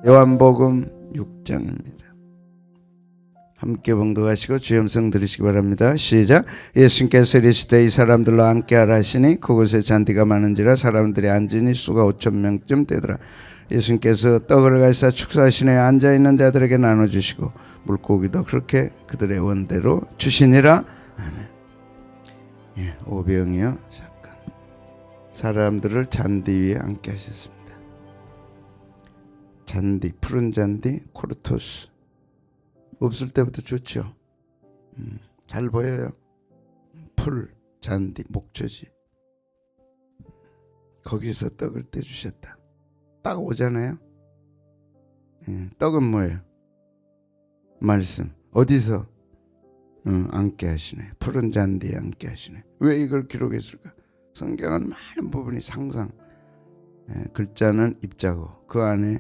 요한복음 6장입니다. 함께 봉독하시고 주음성 들으시기 바랍니다. 시작. 예수님께서 이르시되 이 사람들로 함께하라 하시니 그곳에 잔디가 많은지라 사람들이 앉으니 수가 5,000명쯤 되더라. 예수님께서 떡을 가지사 축사하시니 앉아있는 자들에게 나눠주시고 물고기도 그렇게 그들의 원대로 주시니라. 아멘. 오병이어 사건. 사람들을 잔디 위에 앉게 하셨습니다. 잔디, 푸른 잔디, 코르토스. 없을 때부터 좋죠. 잘 보여요. 풀, 잔디, 목초지. 거기서 떡을 떼주셨다. 딱 오잖아요. 떡은 뭐예요? 말씀. 어디서? 앉게 하시네. 푸른 잔디에 앉게 하시네. 왜 이걸 기록했을까? 성경은 많은 부분이 상상. 글자는 입자고 그 안에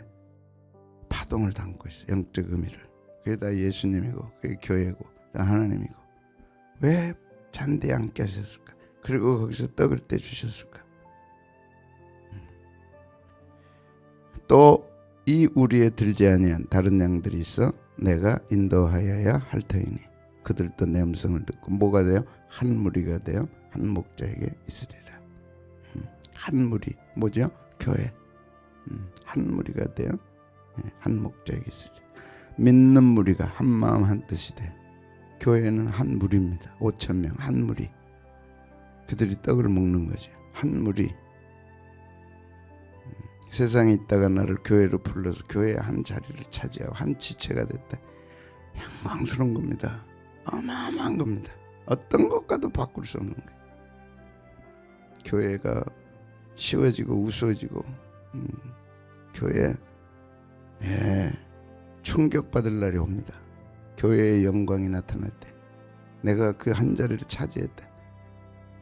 파동을 담고 있어요. 영적 의미를. 그게 다 예수님이고 그게 교회고 다 하나님이고. 왜 잔디에 앉게 하셨을까? 그리고 거기서 떡을 떼주셨을까? 또 이 우리에 들지 아니한 다른 양들이 있어 내가 인도하여야 할 터이니 그들도 내 음성을 듣고 뭐가 돼요? 한 무리가 되어 한 목자에게 있으리라. 한 무리 뭐죠? 교회. 한 무리가 되어 한 목자에게 있으리라. 믿는 무리가 한 마음 한 뜻이 돼. 교회는 한 무리입니다. 5,000명 한 무리. 그들이 떡을 먹는 거죠. 한 무리. 세상에 있다가 나를 교회로 불러서 교회의 한 자리를 차지하고 한 지체가 됐다. 영광스러운 겁니다. 어마어마한 겁니다. 어떤 것과도 바꿀 수 없는 거예요. 교회가 치워지고 우스워지고 교회에 충격받을 날이 옵니다. 교회의 영광이 나타날 때 내가 그 한 자리를 차지했다.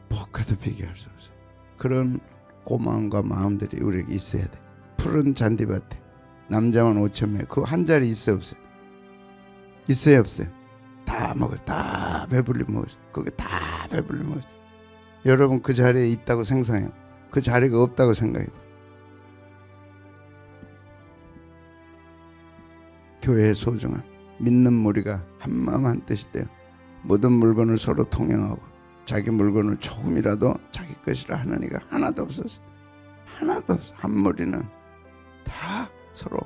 무엇과도 비교할 수 없어요. 그런 고마움과 마음들이 우리에게 있어야 돼. 푸른 잔디밭에 남자만 5,000명 그 한 자리 있어요 없어요? 있어요 없어요? 다 먹어요. 다 배불리 먹어요. 거기 다 배불리 먹어요. 여러분 그 자리에 있다고 생각해요. 그 자리가 없다고 생각해요. 교회의 소중한 믿는 무리가 한마음 한뜻이 되어 모든 물건을 서로 통용하고 자기 물건을 조금이라도 자기 것이라 하는 이가 하나도 없었어. 하나도 없어. 한 무리는 다 서로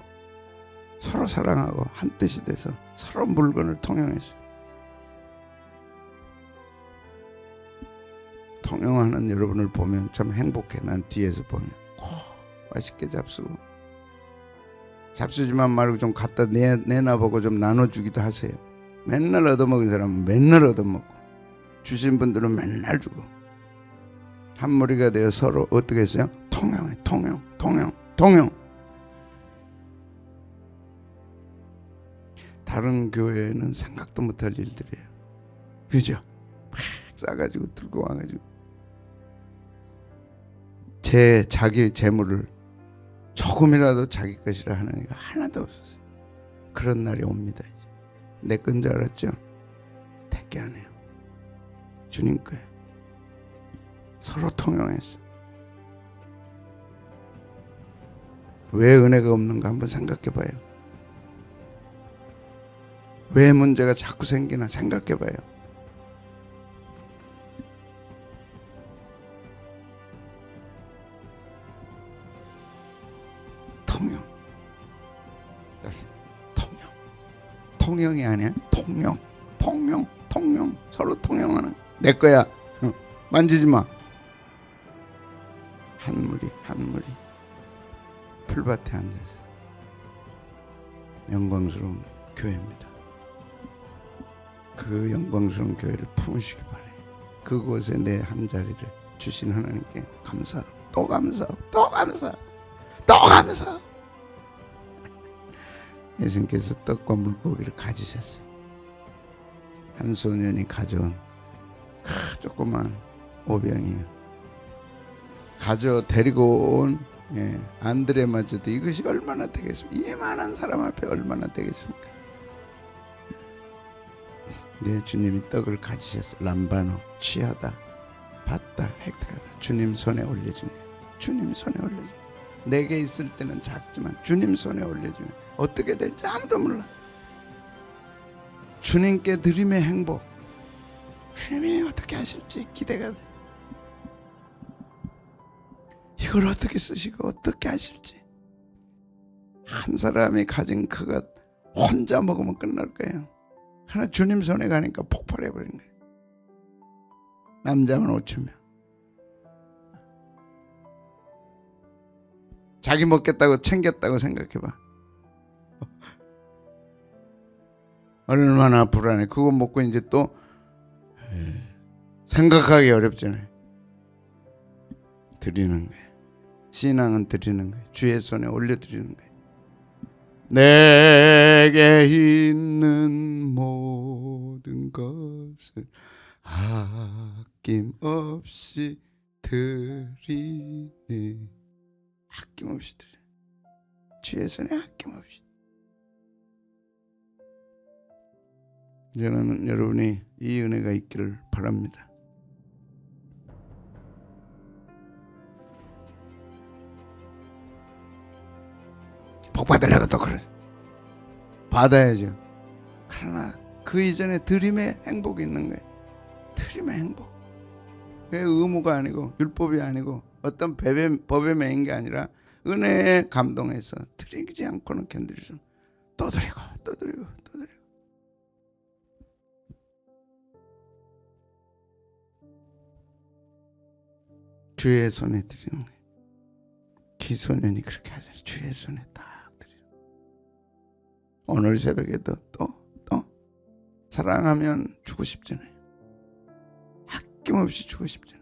사랑하고 한 뜻이 돼서 서로 물건을 통용했어. 통용하는 여러분을 보면 참 행복해. 난 뒤에서 보면 맛있게 잡수고 잡수지만 말고 좀 갖다 내놔보고 좀 나눠주기도 하세요. 맨날 얻어먹은 사람은 맨날 얻어먹고 주신 분들은 맨날 주고 한 무리가 되어 서로 어떻게 했어요? 통용해. 통용. 다른 교회는 생각도 못할 일들이에요. 그죠? 막 싸가지고 들고 와가지고 자기 재물을 조금이라도 자기 것이라 하는 이가 하나도 없었어요. 그런 날이 옵니다. 이제. 내 건 줄 알았죠? 대개 안 해요. 주님 거예요. 서로 통용했어. 왜 은혜가 없는가 한번 생각해 봐요. 왜 문제가 자꾸 생기나 생각해 봐요. 통용이 아니야. 통용. 서로 통용하는. 내 거야. 만지지 마. 한 무리 풀밭에 앉아서 영광스러운 교회입니다. 그 영광스러운 교회를 품으시기 바래요. 그곳에 내 한 자리를 주신 하나님께 감사하고 또 감사하고 예수님께서 떡과 물고기를 가지셨어요. 한 소년이 가져온 조그만 오병이에요. 데리고 온 안드레마저도 이것이 얼마나 되겠습니까? 이만한 사람 앞에 얼마나 되겠습니까? 네, 주님이 떡을 가지셨어요. 람바노, 취하다, 받다, 획득하다. 주님 손에 올려줍니다. 주님 손에 올려줍니다. 내게 있을 때는 작지만 주님 손에 올려주면 어떻게 될지 아무도 몰라. 주님께 드림의 행복, 주님이 어떻게 하실지 기대가 돼. 이걸 어떻게 쓰시고 어떻게 하실지. 한 사람이 가진 그것 혼자 먹으면 끝날 거예요. 그러나 주님 손에 가니까 폭발해버린 거예요. 남자만 5,000명. 자기 먹겠다고 챙겼다고 생각해봐. 얼마나 불안해. 그거 먹고 이제 또 생각하기 어렵잖아요. 드리는 거예요. 신앙은 드리는 거예요. 주의 손에 올려드리는 거예요. 내게 있는 모든 것을 아낌없이 드리네. 아낌없이 드려. 주의 손에 아낌없이. 저는 여러분이 이 은혜가 있기를 바랍니다. 복 받으려고 또 그래. 받아야죠. 그러나 그 이전에 드림의 행복이 있는 거예요. 드림의 행복. 그게 의무가 아니고 율법이 아니고 어떤 법에 매인 게 아니라 은혜에 감동해서 드리지 않고는 견딜 수. 또 드리고 또 드리고 또 드리고. 주의 손에 드리는 거예요. 기소년이 그렇게 하죠. 주의 손에 딱 드리는. 오늘 새벽에도 또 사랑하면 주고 싶잖아요. 아낌없이 주고 싶잖아요.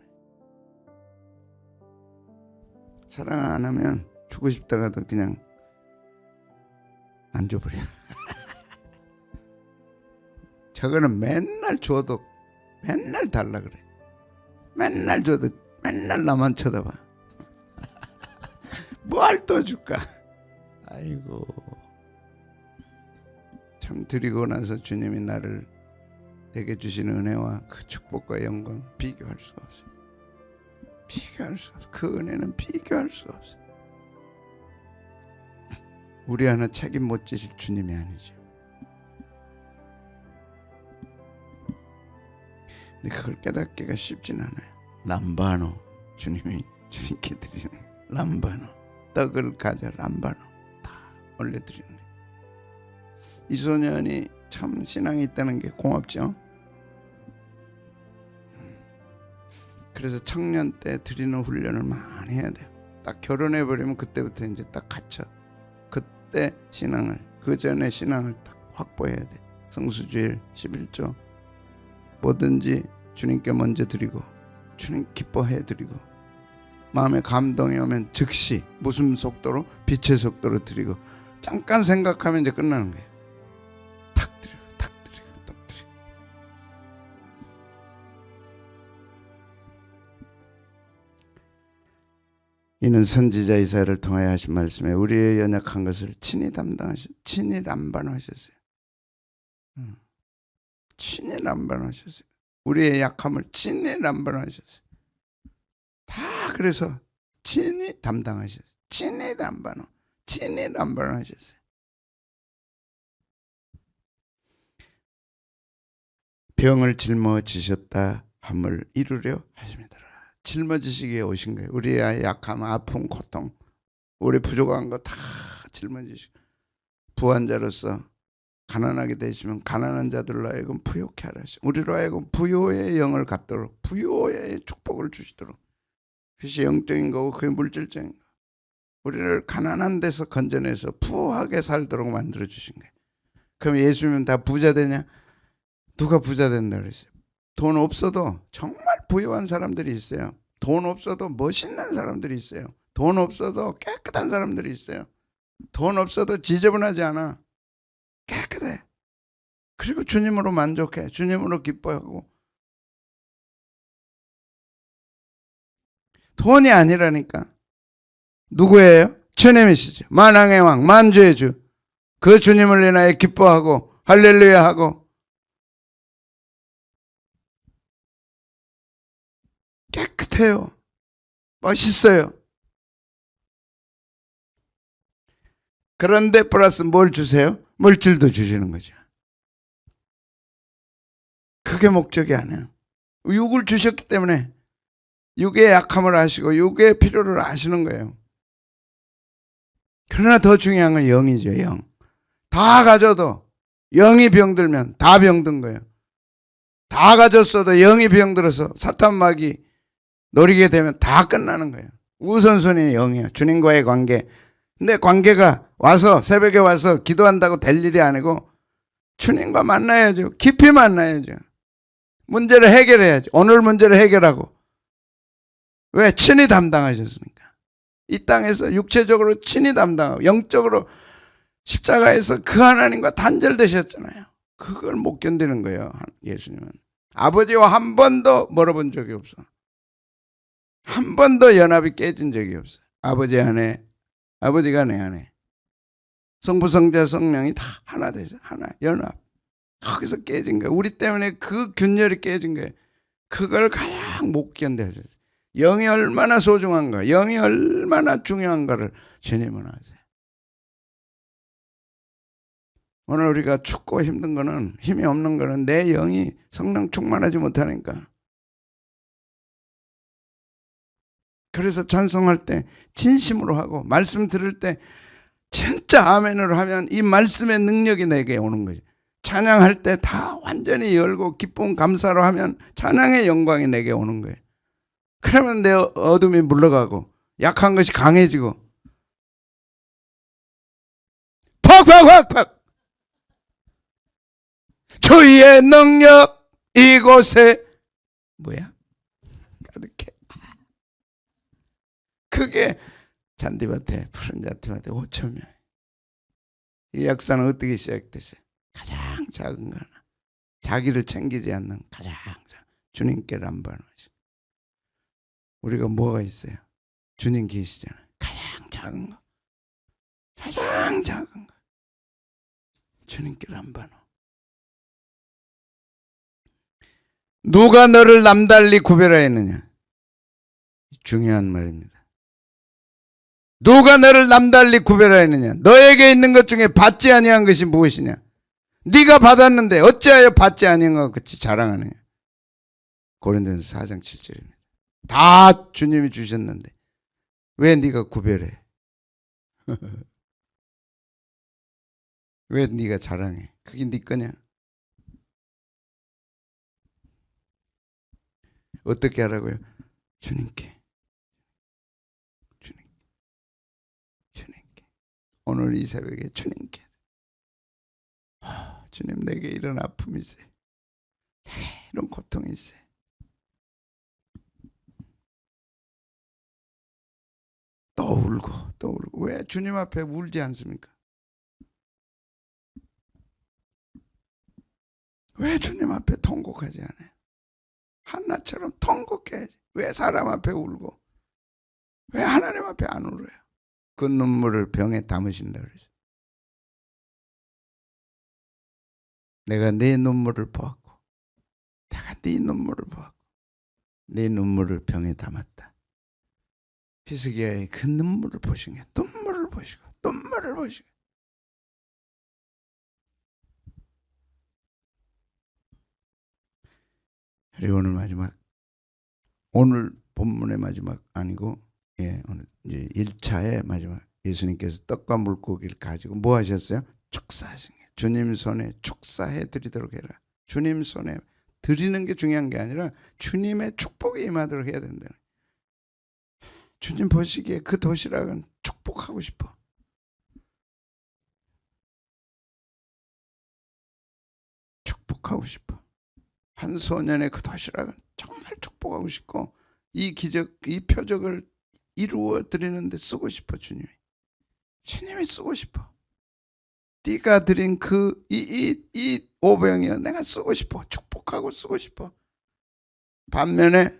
사랑 안 하면 주고 싶다가도 그냥 안 줘버려. 저거는 맨날 줘도 맨날 달라 그래. 맨날 줘도 맨날 나만 쳐다봐. 뭘 또 줄까? 아이고. 참 드리고 나서 주님이 나를 내게 주신 은혜와 그 축복과 영광 비교할 수 없어요. 비교할 수 없어요. 그 은혜는 비교할 수 없어요. 우리 하나 책임 못 지실 주님이 아니죠. 근데 그걸 깨닫기가 쉽진 않아요. 람바노, 주님이 주님께 드리는 람바노, 떡을 가져 람바노 다 올려드리는 거예요. 이 소년이 참 신앙이 있다는 게 고맙죠. 그래서 청년 때 드리는 훈련을 많이 해야 돼요. 딱 결혼해버리면 그때부터 이제 딱 갇혀. 그때 신앙을, 그 전에 신앙을 딱 확보해야 돼. 성수주일 11조 뭐든지 주님께 먼저 드리고 주님 기뻐해 드리고 마음에 감동이 오면 즉시 무슨 속도로? 빛의 속도로 드리고 잠깐 생각하면 이제 끝나는 거예요. 탁 드리고 탁 드리고 탁 드리고. 이는 선지자 이사야를 통하여 하신 말씀에 우리의 연약한 것을 친히 친히 람반하셨어요. 친히 람반하셨어요. 우리의 약함을 친히 람반하셨어요. 다 그래서 친히 담당하셨어요. 친히 람반하셨어요. 병을 짊어지셨다 함을 이루려 하십니다. 짊어지시기에 오신 거예요. 우리의 약함, 아픔, 고통, 우리 부족한 거 다 짊어지시고 부한자로서 가난하게 되시면 가난한 자들로 하여금 부욕케 하라 하시고 우리로 하여금 부요의 영을 갖도록 부요의 축복을 주시도록. 그것이 영적인 거고 그게 물질적인 거. 우리를 가난한 데서 건져내서 부하게 살도록 만들어 주신 거예요. 그럼 예수님은 다 부자 되냐? 누가 부자 된다 그랬어요? 돈 없어도 정말 부유한 사람들이 있어요. 돈 없어도 멋있는 사람들이 있어요. 돈 없어도 깨끗한 사람들이 있어요. 돈 없어도 지저분하지 않아. 깨끗해. 그리고 주님으로 만족해. 주님으로 기뻐하고. 돈이 아니라니까. 누구예요? 주님이시죠. 만왕의 왕, 만주의 주. 그 주님을 인하여 기뻐하고 할렐루야 하고 깨끗해요. 멋있어요. 그런데 플러스 뭘 주세요? 물질도 주시는 거죠. 그게 목적이 아니에요. 육을 주셨기 때문에 육의 약함을 아시고 육의 필요를 아시는 거예요. 그러나 더 중요한 건 영이죠. 영. 다 가져도 영이 병들면 다 병든 거예요. 다 가졌어도 영이 병들어서 사탄마귀 노리게 되면 다 끝나는 거예요. 우선순위 영이에요. 주님과의 관계. 근데 관계가 와서 새벽에 와서 기도한다고 될 일이 아니고 주님과 만나야죠. 깊이 만나야죠. 문제를 해결해야죠. 오늘 문제를 해결하고. 왜? 친히 담당하셨으니까. 이 땅에서 육체적으로 친히 담당하고 영적으로 십자가에서 그 하나님과 단절되셨잖아요. 그걸 못 견디는 거예요. 예수님은. 아버지와 한 번도 멀어본 적이 없어. 한 번도 연합이 깨진 적이 없어요. 아버지 안에, 아버지가 내 안에. 성부, 성자, 성령이 다 하나 되죠. 하나, 연합. 거기서 깨진 거예요. 우리 때문에 그 균열이 깨진 거예요. 그걸 가장 못 견뎌하셨어요. 영이 얼마나 소중한가, 영이 얼마나 중요한가를 주님은 아세요. 오늘 우리가 춥고 힘든 거는, 힘이 없는 거는 내 영이 성령 충만하지 못하니까. 그래서 찬송할 때 진심으로 하고 말씀 들을 때 진짜 아멘으로 하면 이 말씀의 능력이 내게 오는 거죠. 찬양할 때 다 완전히 열고 기쁨 감사로 하면 찬양의 영광이 내게 오는 거예요. 그러면 내 어둠이 물러가고 약한 것이 강해지고 팍팍팍팍 주의 능력 이곳에 뭐야? 가득해. 그게 잔디밭에 푸른 잔디밭에 5,000명. 이 역사는 어떻게 시작됐어요? 가장 작은 거 하나. 자기를 챙기지 않는 가장 작은 주님께 람바하시. 우리가 뭐가 있어요? 주님 계시잖아요. 가장 작은 거. 가장 작은 거. 주님께 람바노. 누가 너를 남달리 구별하였느냐? 중요한 말입니다. 누가 너를 남달리 구별하였느냐? 너에게 있는 것 중에 받지 아니한 것이 무엇이냐? 네가 받았는데 어찌하여 받지 아니한 것 같이 자랑하느냐? 고린도전서 4장 7절입니다. 다 주님이 주셨는데 왜 네가 구별해? 왜 네가 자랑해? 그게 네 거냐? 어떻게 하라고요? 주님께. 오늘 이 새벽에 주님께. 주님, 내게 이런 아픔이 있어요. 이런 고통이 있어요. 또 울고 또 울고. 왜 주님 앞에 울지 않습니까? 왜 주님 앞에 통곡하지 않아요? 한나처럼 통곡해야지. 왜 사람 앞에 울고 왜 하나님 앞에 안 울어요? 그 눈물을 병에 담으신다 그러죠. 내가 네 눈물을 보았고 내가 네 눈물을 보았고 네 눈물을 병에 담았다. 히스기야의 그 눈물을 보신 게 눈물을 보시고 눈물을 보시고. 그리고 오늘 마지막, 오늘 본문의 마지막 아니고 오늘 이제 1차의 마지막, 예수님께서 떡과 물고기를 가지고 뭐 하셨어요? 축사하신 거예요. 주님 손에 축사해 드리도록 해라. 주님 손에 드리는 게 중요한 게 아니라 주님의 축복이 임하도록 해야 된다는. 주님 보시기에 그 도시락은 축복하고 싶어. 축복하고 싶어. 한 소년의 그 도시락은 정말 축복하고 싶고 이 기적, 이 표적을 이루어 드리는데 쓰고 싶어. 주님이 쓰고 싶어. 네가 드린 그 이 오병이여 내가 쓰고 싶어. 축복하고 쓰고 싶어. 반면에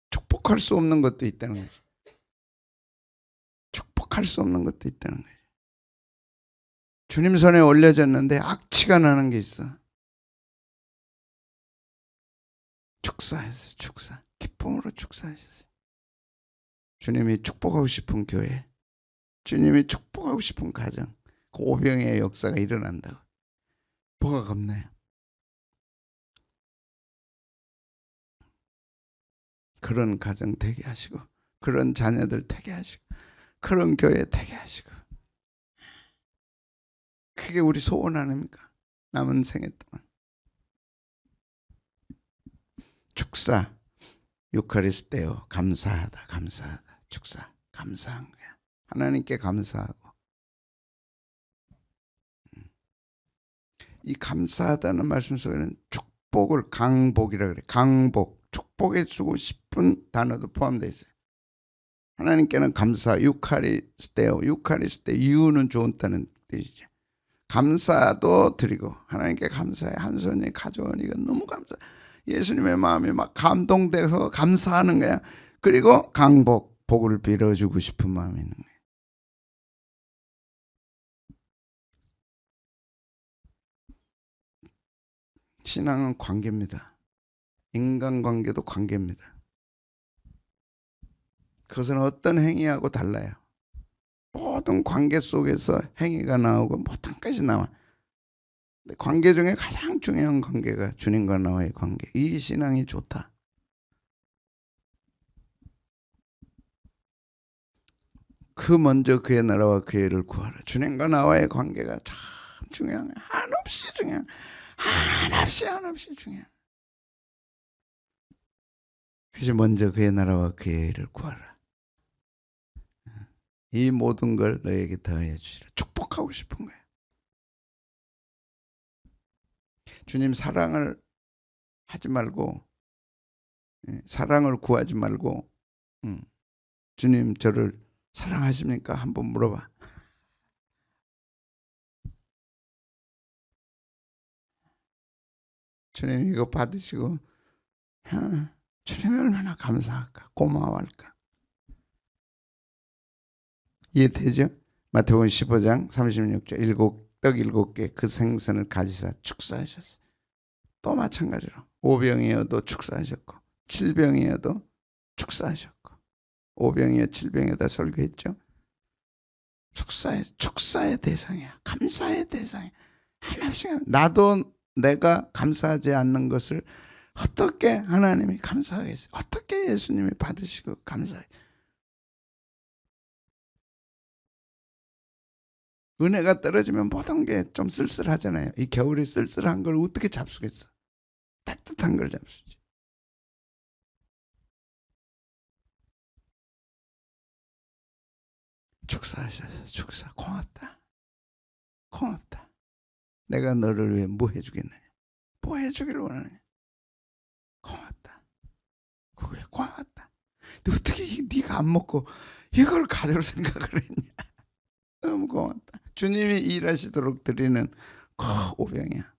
축복할 수 없는 것도 있다는 거지. 축복할 수 없는 것도 있다는 거지. 주님 손에 올려졌는데 악취가 나는 게 있어. 축사했어요. 축사. 기쁨으로 축사하셨어요. 주님이 축복하고 싶은 교회, 주님이 축복하고 축복하고 싶은 가정, 그 오병이의 역사가 일어난다고. 뭐가 겁나요? 그런 가정 되게 하시고, 그런 자녀들 되게 하시고, 그런 교회 되게 하시고. 그게 우리 소원 아닙니까? 남은 생애 동안. 축사, 유카리스테오, 감사하다, 감사하다. 축사, 감사한 거야. 하나님께 감사하고. 이 감사하다는 말씀 속에는 축복을 강복이라 그래. 강복, 축복해 주고 싶은 단어도 포함되어 있어요. 하나님께는 감사, 유카리스테오, 유카리스테 이유는 좋다는 뜻이죠. 감사도 드리고 하나님께 감사해. 한 손이 가져온 이건 너무 감사. 예수님의 마음이 막 감동돼서 감사하는 거야. 그리고 강복, 복을 빌어주고 싶은 마음이 있는 거야. 신앙은 관계입니다. 인간관계도 관계입니다. 그것은 어떤 행위하고 달라요. 모든 관계 속에서 행위가 나오고 모든 것이 나와. 관계 중에 가장 중요한 관계가 주님과 나와의 관계. 이 신앙이 좋다. 그 먼저 그의 나라와 그의 일을 구하라. 주님과 나와의 관계가 참 중요한. 한없이 중요한. 한없이 중요한. 그래서 먼저 그의 나라와 그의 일을 구하라. 이 모든 걸 너에게 더해 주시라. 축복하고 싶은 거예요. 주님 사랑을 하지 말고, 사랑을 구하지 말고, 주님 저를 사랑하십니까? 한번 물어봐. 주님 이거 받으시고 주님이 얼마나 감사할까, 고마워할까. 이해되죠? 마태복음 15장 36절 떡 7개 그 생선을 가지사 축사하셨어요. 또 마찬가지로 오병이어도 축사하셨고 7병이어도 축사하셨고, 오병이어 7병에다 설교했죠. 축사의 대상이야. 감사의 대상이야. 하나씩 나도 내가 감사하지 않는 것을 어떻게 하나님이 감사하겠어요? 어떻게 예수님이 받으시고 감사하겠어요? 은혜가 떨어지면 모든 게 좀 쓸쓸하잖아요. 이 겨울이 쓸쓸한 걸 어떻게 잡수겠어? 따뜻한 걸 잡수지. 축사하셔서 축사. 고맙다. 고맙다. 내가 너를 위해 뭐 해주겠느냐? 뭐 해주기를 원하느냐? 고맙다. 그게 고맙다. 근데 어떻게 네가 안 먹고 이걸 가져올 생각을 했냐? 너무 고맙다. 주님이 일하시도록 드리는 그 오병이야.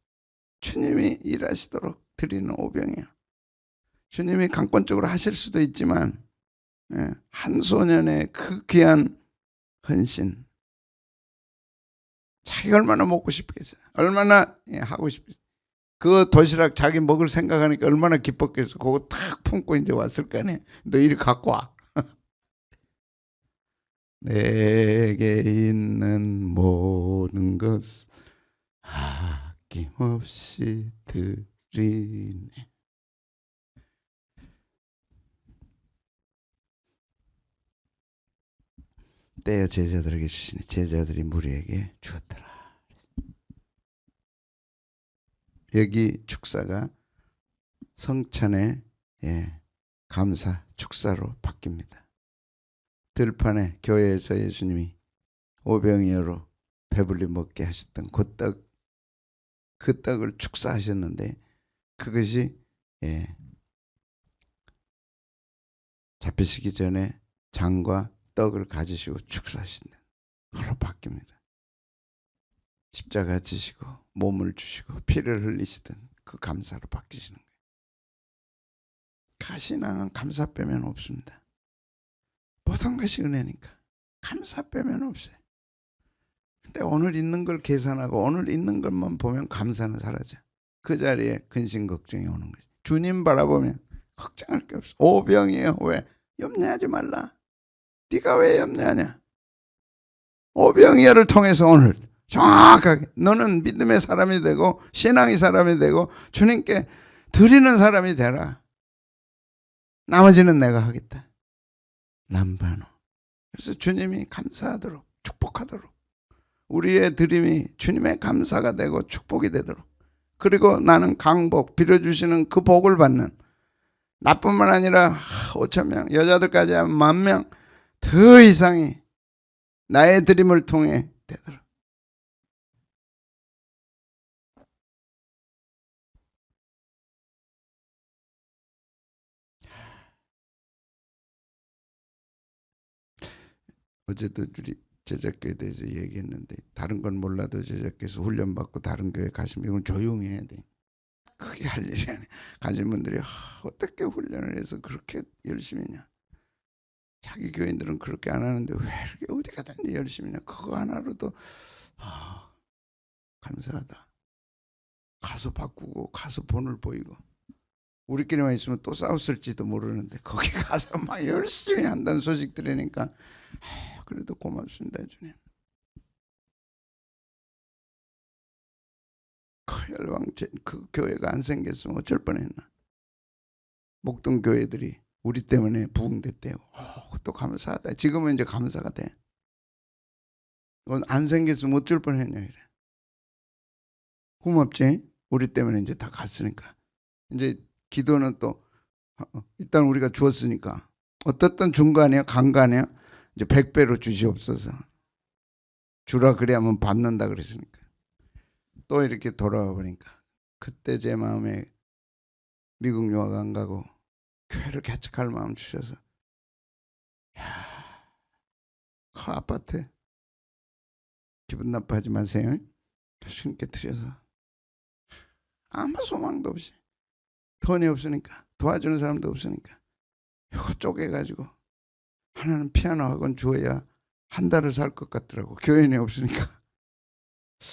주님이 일하시도록 드리는 오병이야. 주님이 강권적으로 하실 수도 있지만 한 소년의 그 귀한 헌신, 자기가 얼마나 먹고 싶겠어요. 얼마나 하고 싶겠어요. 그 도시락 자기 먹을 생각하니까 얼마나 기뻤겠어. 그거 탁 품고 이제 왔을 거 아니에요. 너 이리 갖고 와. 내게 있는 모든 것 아낌없이 드리네. 때에 제자들에게 주시니 제자들이 무리에게 주었더라. 여기 축사가 성찬의 감사 축사로 바뀝니다. 들판에 교회에서 예수님이 오병이어로 배불리 먹게 하셨던 그 떡을 축사하셨는데, 그것이 잡히시기 전에 장과 떡을 가지시고 축사하신다. 그로 바뀝니다. 십자가 지시고 몸을 주시고 피를 흘리시던 그 감사로 바뀌시는 거예요. 가신앙은 감사 빼면 없습니다. 모든 것이 은혜니까 감사 빼면 없어요. 근데 오늘 있는 걸 계산하고 오늘 있는 것만 보면 감사는 사라져. 그 자리에 근심 걱정이 오는 거지. 주님 바라보면 걱정할 게 없어. 오병이에요. 왜? 염려하지 말라. 네가 왜 염려하냐? 오병이어를 통해서 오늘 정확하게 너는 믿음의 사람이 되고 신앙의 사람이 되고 주님께 드리는 사람이 되라. 나머지는 내가 하겠다. 남반호. 그래서 주님이 감사하도록 축복하도록 우리의 드림이 주님의 감사가 되고 축복이 되도록, 그리고 나는 강복 빌어주시는 그 복을 받는, 나뿐만 아니라 5,000명 여자들까지 하면 10,000명 더 이상이 나의 드림을 통해 되도록. 어제도 우리 제자교회에 대해서 얘기했는데, 다른 건 몰라도 제자께서 훈련받고 다른 교회 가시면 이건 조용히 해야 돼. 그게 할 일이 아니야. 가진 분들이 어떻게 훈련을 해서 그렇게 열심히 했냐. 자기 교인들은 그렇게 안 하는데 왜 이렇게 어디 가든지 열심히 했냐. 그거 하나로도 감사하다. 가서 바꾸고 가서 본을 보이고, 우리끼리만 있으면 또 싸웠을지도 모르는데 거기 가서 막 열심히 한다는 소식 들으니까 그래도 고맙습니다 주님. 그 열왕 그 교회가 안 생겼으면 어쩔 뻔했나. 목동 교회들이 우리 때문에 부흥됐대요. 또 감사하다. 지금은 이제 감사가 돼. 그건 안 생겼으면 어쩔 뻔했냐 이래. 고맙지. 우리 때문에 이제 다 갔으니까. 이제 기도는 또 일단 우리가 주었으니까 어떻든 준 거 아니야? 간 거 아니야? 이제 100배로 주시옵소서. 주라 그래야만 받는다 그랬으니까. 또 이렇게 돌아와 보니까 그때 제 마음에 미국 유학 안 가고 교회를 개척할 마음 주셔서, 그 아파트 기분 나빠하지 마세요. 주님께 드려서 아무 소망도 없이, 돈이 없으니까, 도와주는 사람도 없으니까 이거 쪼개가지고, 하나는 피아노 학원 주어야 한 달을 살 것 같더라고. 교인이 없으니까.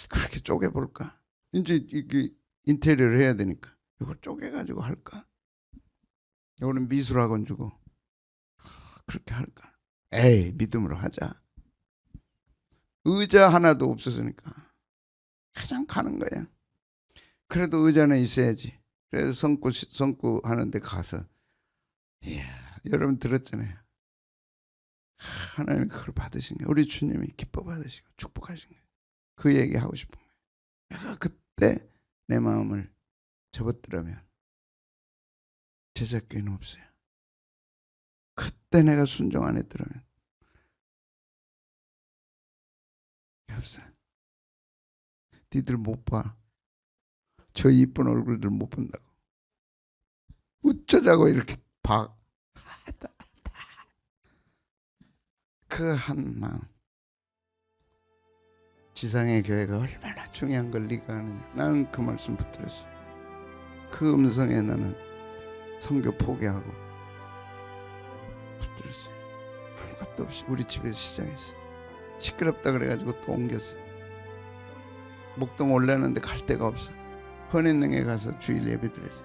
그렇게 쪼개볼까. 이제 이게 인테리어를 해야 되니까 이걸 쪼개가지고 할까. 이거는 미술학원 주고 그렇게 할까. 에이, 믿음으로 하자. 의자 하나도 없었으니까 그냥 가는 거야. 그래도 의자는 있어야지. 그래서 성구 하는데 가서, 이야, 여러분 들었잖아요. 하나님이 그걸 받으신 거예요. 우리 주님이 기뻐 받으시고 축복하신 거예요. 그 얘기 하고 싶은 거예요. 내가 그때 내 마음을 접었더라면 제자교회는 없어요. 그때 내가 순종 안 했더라면 없어요. 니들 못 봐. 저 이쁜 얼굴들 못 본다고. 어쩌자고 이렇게 봐. 그 한 마음. 지상의 교회가 얼마나 중요한 걸 네가 아느냐. 나는 그 말씀 붙들었어. 그 음성에 나는 선교 포기하고 붙들었어요. 아무것도 없이 우리 집에서 시작했어. 시끄럽다 그래가지고 또 옮겼어. 목동 올라는데 갈 데가 없어. 헌인능에 가서 주일 예배 드렸어.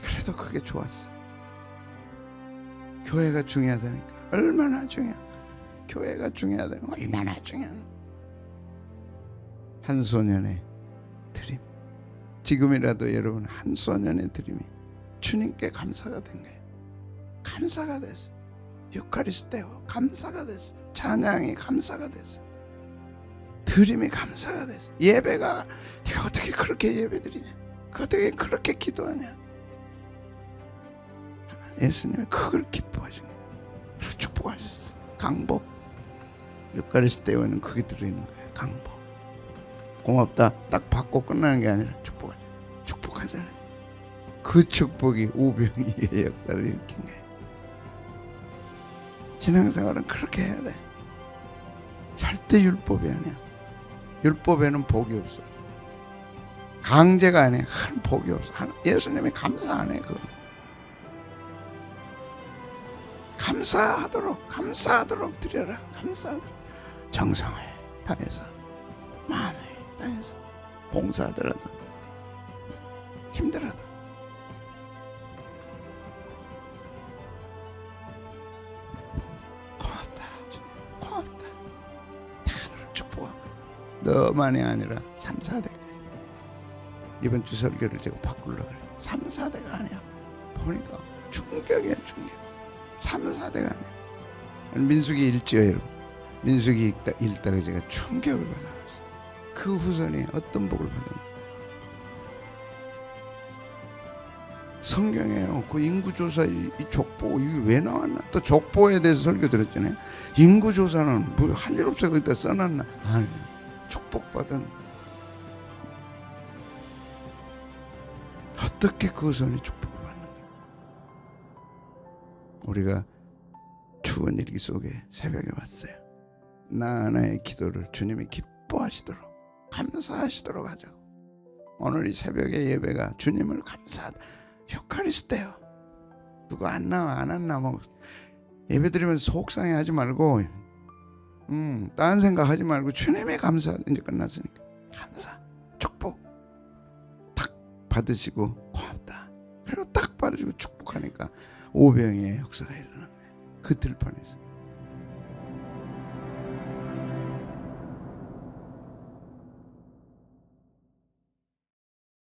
그래도 그게 좋았어. 교회가 중요하다니까. 얼마나 중요해. 교회가 중요하다니까. 얼마나 중요해. 한 소년의 드림. 지금이라도 여러분 한 소년의 드림이 주님께 감사가 된 거예요. 감사가 됐어. 유카리스테오 감사가 됐어. 찬양이 감사가 됐어. 드림이 감사가 됐어. 예배가 네가 어떻게 그렇게 예배드리냐, 어떻게 그렇게 기도하냐. 예수님이 그걸 기뻐하신 거예요. 그리고 축복하셨어. 강복. 유카리스테오에는 그게 들어있는 거예요. 강복. 고맙다 딱 받고 끝나는 게 아니라 축복하자. 축복하잖아요. 그 축복이 오병이의 역사를 일으킨 거예요. 신앙생활은 그렇게 해야 돼. 절대 율법이 아니야. 율법에는 복이 없어. 강제가 아니야. 큰 복이 없어. 예수님이 감사 안 해. 그거. 감사하도록 드려라. 감사하도록 정성을 다해서, 마음을 다해서, 봉사하더라도 힘들어도 고맙다 주님, 고맙다. 축복합니다. 너만이 아니라 3, 4대가. 이번 주 설교를 제가 바꾸려고 그래요. 3, 4대가 아니야. 보니까 충격이야, 충격. 3, 4대가 아니야. 민수기 읽지요, 여러분. 민수기 읽다가 제가 충격을 받았어요. 그 후손이 어떤 복을 받았나. 성경에요. 그 인구조사 이 족보 이게 왜 나왔나? 또 족보에 대해서 설교 들었잖아요. 인구조사는 뭐 할 일 없어 거기다 써놨나? 아니, 축복받은 어떻게 그 후손이 축복을 받는가? 우리가 추운 일기 속에 새벽에 왔어요. 나 하나의 기도를 주님이 기뻐하시도록 감사하시도록 하자고. 오늘 이 새벽의 예배가 주님을 감사하다. 효카리스트예요. 누가 안 나와 안 왔나 뭐 예배 드리면서 속상해하지 말고 다른 생각하지 말고 주님의 감사. 이제 끝났으니까 감사 축복 탁 받으시고 고맙다. 그리고 딱 받으시고 축복하니까 오병이의 역사가 일어난 거예요. 그 들판에서.